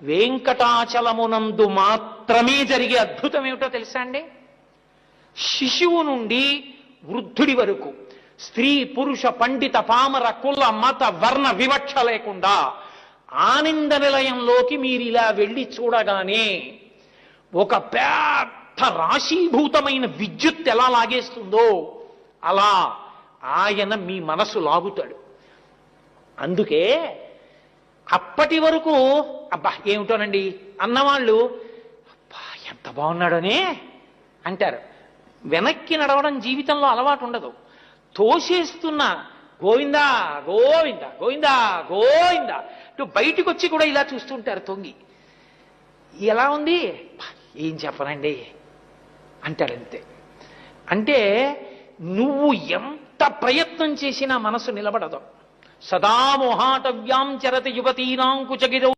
వెంకటాచలమునందు మాత్రమే జరిగే అద్భుతం ఏమిటో తెలుసా అండి? శిశువు నుండి వృద్ధుడి వరకు, స్త్రీ పురుష పండిత పామర కుల మత వర్ణ వివక్ష లేకుండా ఆనంద నిలయంలోకి మీరు ఇలా వెళ్ళి చూడగానే ఒక పెద్ద రాశీభూతమైన విద్యుత్ ఎలా లాగేస్తుందో అలా ఆయన మీ మనసు లాగుతాడు. అందుకే అప్పటి వరకు అబ్బా ఏమిటోనండి అన్నవాళ్ళు అబ్బా ఎంత బాగున్నాడనే అంటారు. వెనక్కి నడవడం జీవితంలో అలవాటు ఉండదు. తోసేస్తున్న గోవిందా గోవిందా గోవిందా గోవిందా బయటికి వచ్చి కూడా ఇలా చూస్తుంటారు తొంగి. ఎలా ఉంది ఏం చెప్పనండి అంటాడంతే. అంటే నువ్వు ఎంత ప్రయత్నం చేసినా మనసు నిలబడదు. సదా మోహాటవ్యాం చరతి యువతీనాం కుచగిరౌ